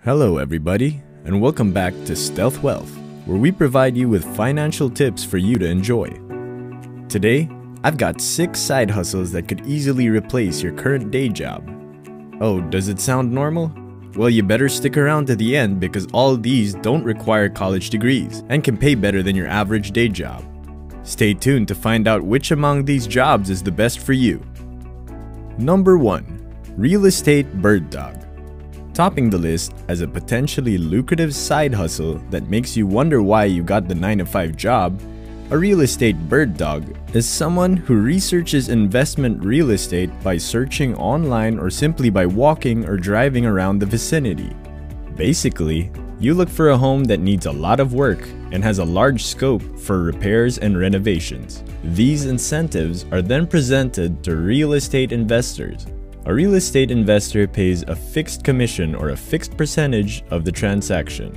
Hello everybody, and welcome back to Stealth Wealth, where we provide you with financial tips for you to enjoy. Today, I've got 6 side hustles that could easily replace your current day job. Oh, does it sound normal? Well, you better stick around to the end because all these don't require college degrees and can pay better than your average day job. Stay tuned to find out which among these jobs is the best for you. Number 1. Real Estate Bird Dog. Topping the list as a potentially lucrative side hustle that makes you wonder why you got the 9-to-5 job, a real estate bird dog is someone who researches investment real estate by searching online or simply by walking or driving around the vicinity. Basically, you look for a home that needs a lot of work and has a large scope for repairs and renovations. These incentives are then presented to real estate investors. A real estate investor pays a fixed commission or a fixed percentage of the transaction.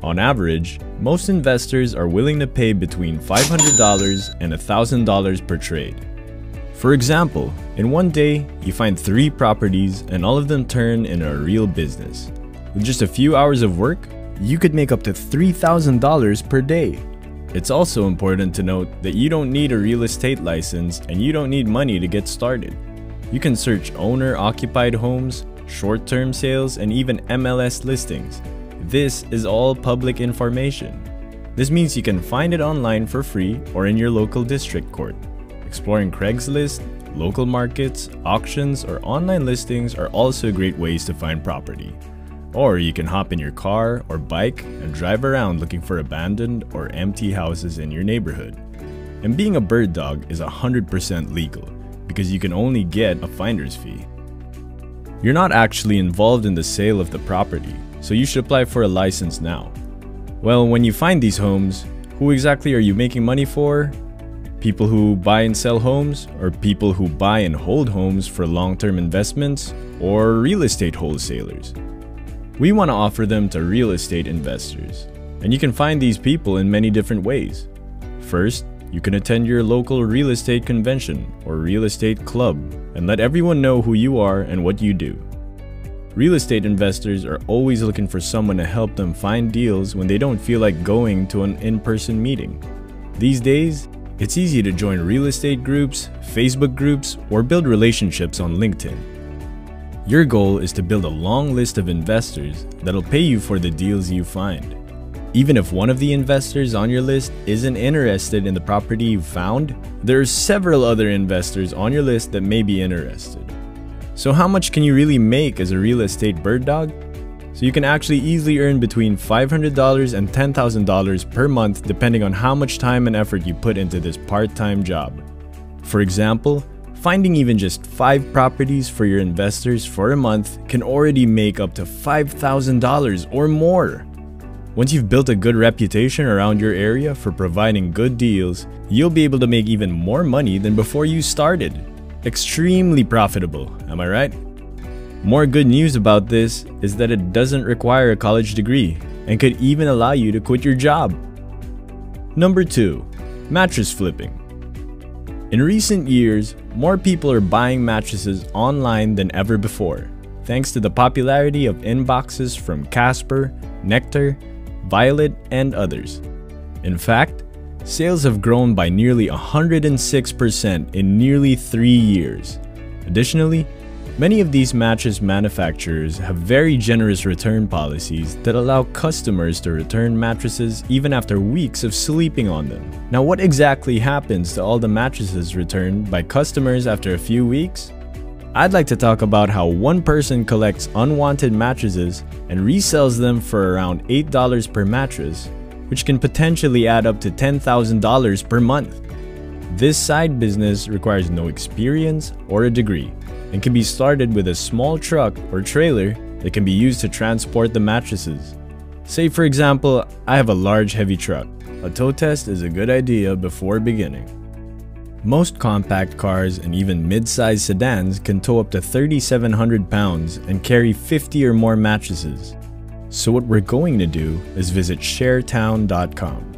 On average, most investors are willing to pay between $500 and $1,000 per trade. For example, in one day, you find 3 properties and all of them turn into a real business. With just a few hours of work, you could make up to $3,000 per day. It's also important to note that you don't need a real estate license and you don't need money to get started. You can search owner-occupied homes, short-term sales, and even MLS listings. This is all public information. This means you can find it online for free or in your local district court. Exploring Craigslist, local markets, auctions, or online listings are also great ways to find property. Or you can hop in your car or bike and drive around looking for abandoned or empty houses in your neighborhood. And being a bird dog is 100% legal, because you can only get a finder's fee. You're not actually involved in the sale of the property, so you should apply for a license now. Well, when you find these homes, who exactly are you making money for? People who buy and sell homes, or people who buy and hold homes for long-term investments, or real estate wholesalers? We want to offer them to real estate investors, and you can find these people in many different ways. First, you can attend your local real estate convention or real estate club and let everyone know who you are and what you do. Real estate investors are always looking for someone to help them find deals when they don't feel like going to an in-person meeting. These days, it's easy to join real estate groups, Facebook groups, or build relationships on LinkedIn. Your goal is to build a long list of investors that'll pay you for the deals you find. Even if one of the investors on your list isn't interested in the property you found, there are several other investors on your list that may be interested. So how much can you really make as a real estate bird dog? So you can actually easily earn between $500 and $10,000 per month depending on how much time and effort you put into this part-time job. For example, finding even just 5 properties for your investors for a month can already make up to $5,000 or more. Once you've built a good reputation around your area for providing good deals, you'll be able to make even more money than before you started. Extremely profitable, am I right? More good news about this is that it doesn't require a college degree and could even allow you to quit your job. Number 2. Mattress flipping. In recent years, more people are buying mattresses online than ever before, thanks to the popularity of inboxes from Casper, Nectar, Violet, and others. In fact, sales have grown by nearly 106% in nearly 3 years. Additionally, many of these mattress manufacturers have very generous return policies that allow customers to return mattresses even after weeks of sleeping on them. Now, what exactly happens to all the mattresses returned by customers after a few weeks? I'd like to talk about how one person collects unwanted mattresses and resells them for around $8 per mattress, which can potentially add up to $10,000 per month. This side business requires no experience or a degree and can be started with a small truck or trailer that can be used to transport the mattresses. Say for example, I have a large heavy truck. A tow test is a good idea before beginning. Most compact cars and even mid-sized sedans can tow up to 3,700 pounds and carry 50 or more mattresses. So what we're going to do is visit sharetown.com.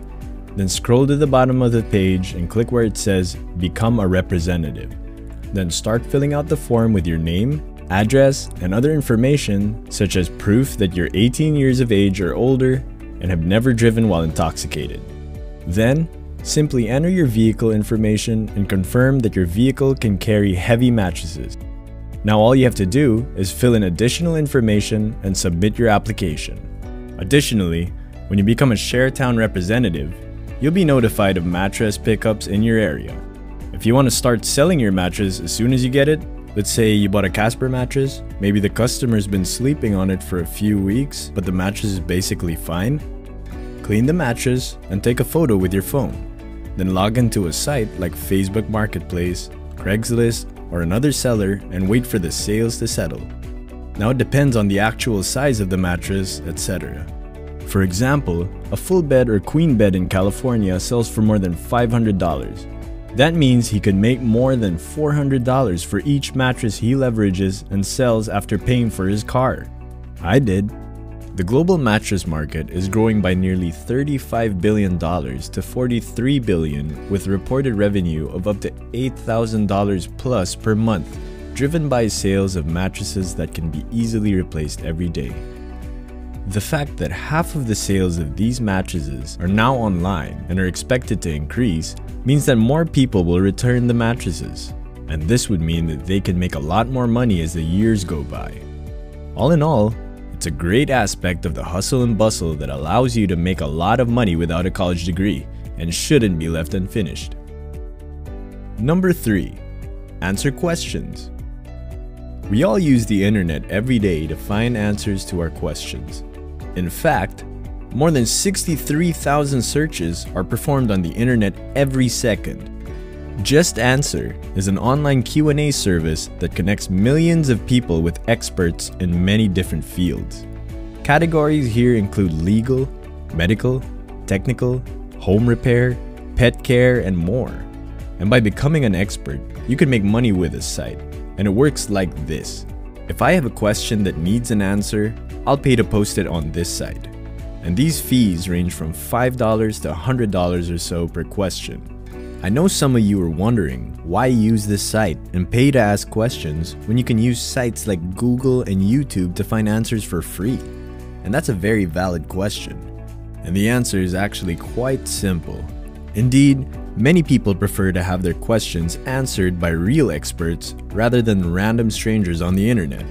Then scroll to the bottom of the page and click where it says Become a Representative. Then start filling out the form with your name, address, and other information such as proof that you're 18 years of age or older and have never driven while intoxicated. Then, simply enter your vehicle information and confirm that your vehicle can carry heavy mattresses. Now all you have to do is fill in additional information and submit your application. Additionally, when you become a ShareTown representative, you'll be notified of mattress pickups in your area. If you want to start selling your mattress as soon as you get it, let's say you bought a Casper mattress, maybe the customer's been sleeping on it for a few weeks, but the mattress is basically fine. Clean the mattress and take a photo with your phone. Then log into a site like Facebook Marketplace, Craigslist, or another seller and wait for the sales to settle. Now it depends on the actual size of the mattress, etc. For example, a full bed or queen bed in California sells for more than $500. That means he could make more than $400 for each mattress he leverages and sells after paying for his car. I did. The global mattress market is growing by nearly $35 billion to $43 billion, with reported revenue of up to $8,000 plus per month, driven by sales of mattresses that can be easily replaced every day. The fact that half of the sales of these mattresses are now online and are expected to increase means that more people will return the mattresses, and this would mean that they can make a lot more money as the years go by. All in all, it's a great aspect of the hustle and bustle that allows you to make a lot of money without a college degree and shouldn't be left unfinished. Number 3. Answer questions. We all use the internet every day to find answers to our questions. In fact, more than 63,000 searches are performed on the internet every second. Just Answer is an online Q&A service that connects millions of people with experts in many different fields. Categories here include legal, medical, technical, home repair, pet care, and more. And by becoming an expert, you can make money with this site. And it works like this. If I have a question that needs an answer, I'll pay to post it on this site. And these fees range from $5 to $100 or so per question. I know some of you are wondering why use this site and pay to ask questions when you can use sites like Google and YouTube to find answers for free. And that's a very valid question. And the answer is actually quite simple. Indeed, many people prefer to have their questions answered by real experts rather than random strangers on the internet.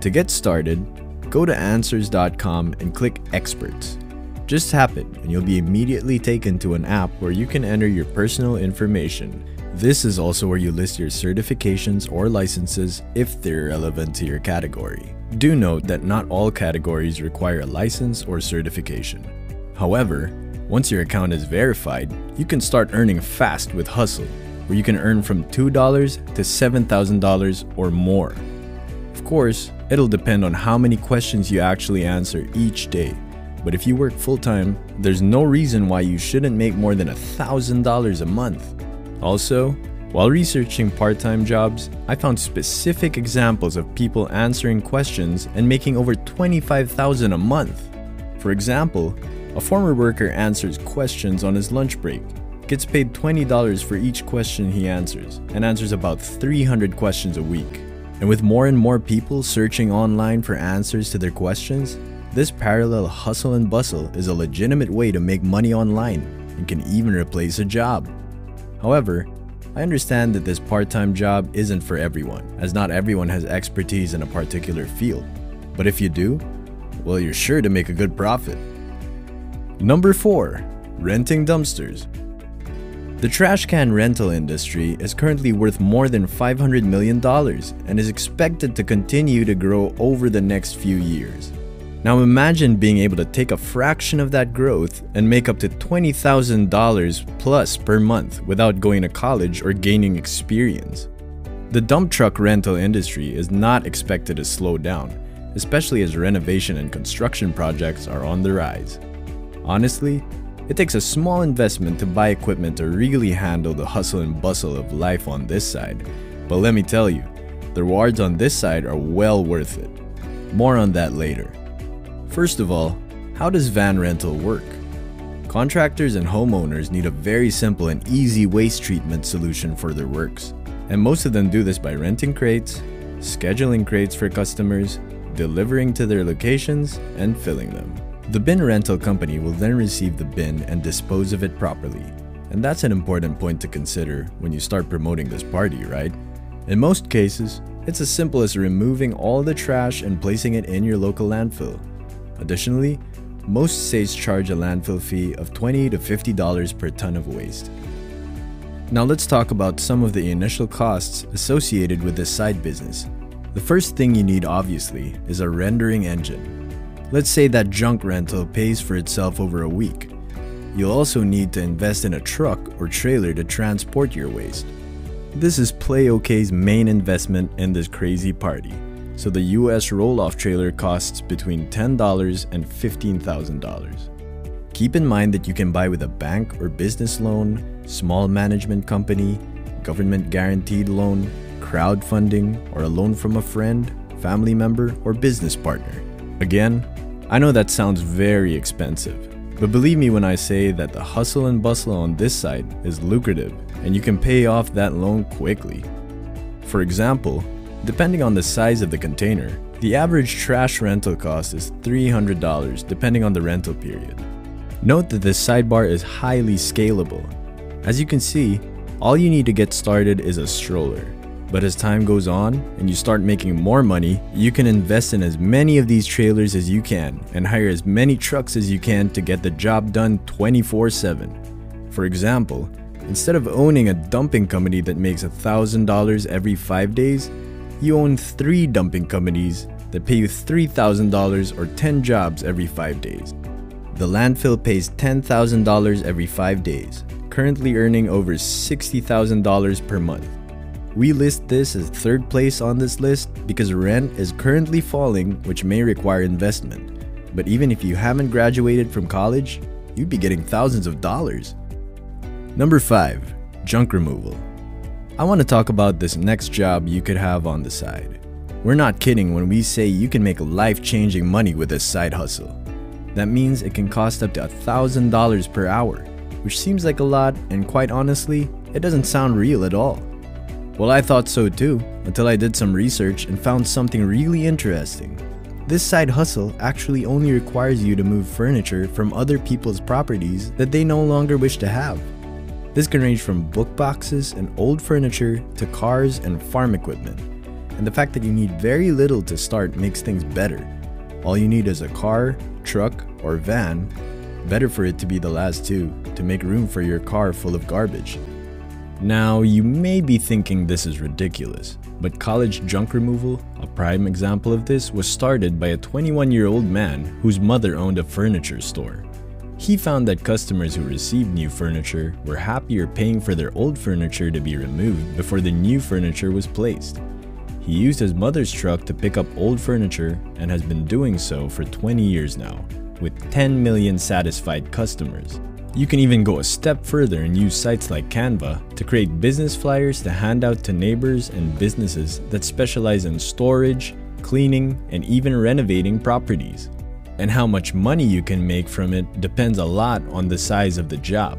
To get started, go to answers.com and click Experts. Just tap it and you'll be immediately taken to an app where you can enter your personal information. This is also where you list your certifications or licenses if they're relevant to your category. Do note that not all categories require a license or certification. However, once your account is verified, you can start earning fast with Hustle, where you can earn from $2 to $7,000 or more. Of course, it'll depend on how many questions you actually answer each day. But if you work full-time, there's no reason why you shouldn't make more than $1,000 a month. Also, while researching part-time jobs, I found specific examples of people answering questions and making over $25,000 a month. For example, a former worker answers questions on his lunch break, gets paid $20 for each question he answers, and answers about 300 questions a week. And with more and more people searching online for answers to their questions, this parallel hustle and bustle is a legitimate way to make money online and can even replace a job. However, I understand that this part-time job isn't for everyone, as not everyone has expertise in a particular field. But if you do, well, you're sure to make a good profit. Number 4. Renting dumpsters. The trash can rental industry is currently worth more than $500 million and is expected to continue to grow over the next few years. Now imagine being able to take a fraction of that growth and make up to $20,000 plus per month without going to college or gaining experience. The dump truck rental industry is not expected to slow down, especially as renovation and construction projects are on the rise. Honestly, it takes a small investment to buy equipment to really handle the hustle and bustle of life on this side, but let me tell you, the rewards on this side are well worth it. More on that later. First of all, how does van rental work? Contractors and homeowners need a very simple and easy waste treatment solution for their works, and most of them do this by renting crates, scheduling crates for customers, delivering to their locations, and filling them. The bin rental company will then receive the bin and dispose of it properly. And that's an important point to consider when you start promoting this party, right? In most cases, it's as simple as removing all the trash and placing it in your local landfill. Additionally, most states charge a landfill fee of $20 to $50 per ton of waste. Now let's talk about some of the initial costs associated with this side business. The first thing you need, obviously, is a rendering engine. Let's say that junk rental pays for itself over a week. You'll also need to invest in a truck or trailer to transport your waste. This is PlayOK's main investment in this crazy party. So the US roll-off trailer costs between $10 and $15,000. Keep in mind that you can buy with a bank or business loan, small management company, government guaranteed loan, crowdfunding, or a loan from a friend, family member, or business partner. Again, I know that sounds very expensive. But believe me when I say that the hustle and bustle on this side is lucrative and you can pay off that loan quickly. For example, depending on the size of the container, the average trash rental cost is $300 depending on the rental period. Note that this sidebar is highly scalable. As you can see, all you need to get started is a stroller. But as time goes on and you start making more money, you can invest in as many of these trailers as you can and hire as many trucks as you can to get the job done 24/7. For example, instead of owning a dumping company that makes $1,000 every 5 days, you own 3 dumping companies that pay you $3,000 or 10 jobs every 5 days. The landfill pays $10,000 every 5 days, currently earning over $60,000 per month. We list this as third place on this list because rent is currently falling, which may require investment. But even if you haven't graduated from college, you'd be getting thousands of dollars. Number 5. Junk removal. I want to talk about this next job you could have on the side. We're not kidding when we say you can make life-changing money with this side hustle. That means it can cost up to $1,000 per hour, which seems like a lot, and quite honestly, it doesn't sound real at all. Well, I thought so too, until I did some research and found something really interesting. This side hustle actually only requires you to move furniture from other people's properties that they no longer wish to have. This can range from book boxes and old furniture to cars and farm equipment. And the fact that you need very little to start makes things better. All you need is a car, truck, or van, better for it to be the last two, to make room for your car full of garbage. Now, you may be thinking this is ridiculous, but college junk removal, a prime example of this, was started by a 21-year-old man whose mother owned a furniture store. He found that customers who received new furniture were happier paying for their old furniture to be removed before the new furniture was placed. He used his mother's truck to pick up old furniture and has been doing so for 20 years now, with 10 million satisfied customers. You can even go a step further and use sites like Canva to create business flyers to hand out to neighbors and businesses that specialize in storage, cleaning, and even renovating properties. And how much money you can make from it depends a lot on the size of the job.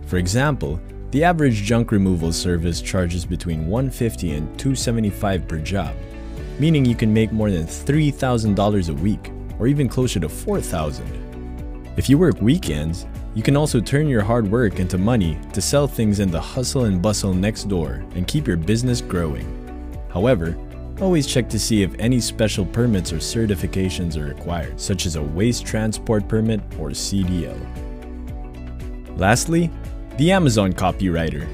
For example, the average junk removal service charges between $150 and $275 per job, meaning you can make more than $3,000 a week, or even closer to $4,000. If you work weekends, you can also turn your hard work into money to sell things in the hustle and bustle next door and keep your business growing. However, always check to see if any special permits or certifications are required, such as a waste transport permit or CDL. Lastly, the Amazon copywriter.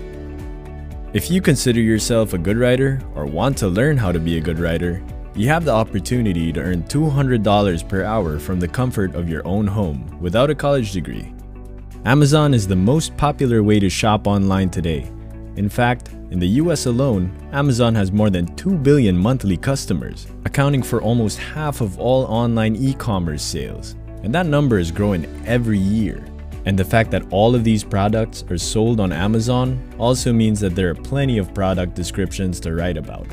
If you consider yourself a good writer or want to learn how to be a good writer, you have the opportunity to earn $200 per hour from the comfort of your own home without a college degree. Amazon is the most popular way to shop online today. In fact, in the US alone, Amazon has more than 2 billion monthly customers, accounting for almost half of all online e-commerce sales. And that number is growing every year. And the fact that all of these products are sold on Amazon also means that there are plenty of product descriptions to write about.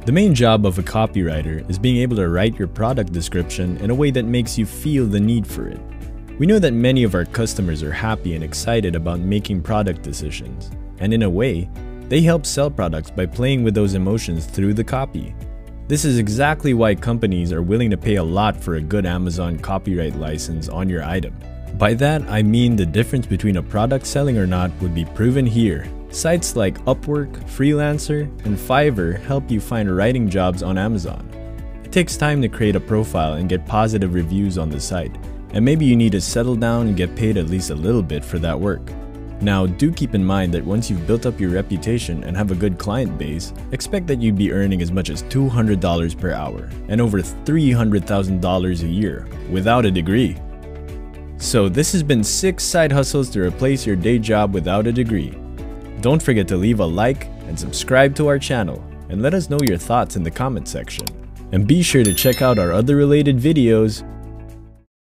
The main job of a copywriter is being able to write your product description in a way that makes you feel the need for it. We know that many of our customers are happy and excited about making product decisions, and in a way, they help sell products by playing with those emotions through the copy. This is exactly why companies are willing to pay a lot for a good Amazon copyright license on your item. By that, I mean the difference between a product selling or not would be proven here. Sites like Upwork, Freelancer, and Fiverr help you find writing jobs on Amazon. It takes time to create a profile and get positive reviews on the site, and maybe you need to settle down and get paid at least a little bit for that work. Now, do keep in mind that once you've built up your reputation and have a good client base, expect that you'd be earning as much as $200 per hour and over $300,000 a year without a degree. So this has been 6 side hustles to replace your day job without a degree. Don't forget to leave a like and subscribe to our channel, and let us know your thoughts in the comment section. And be sure to check out our other related videos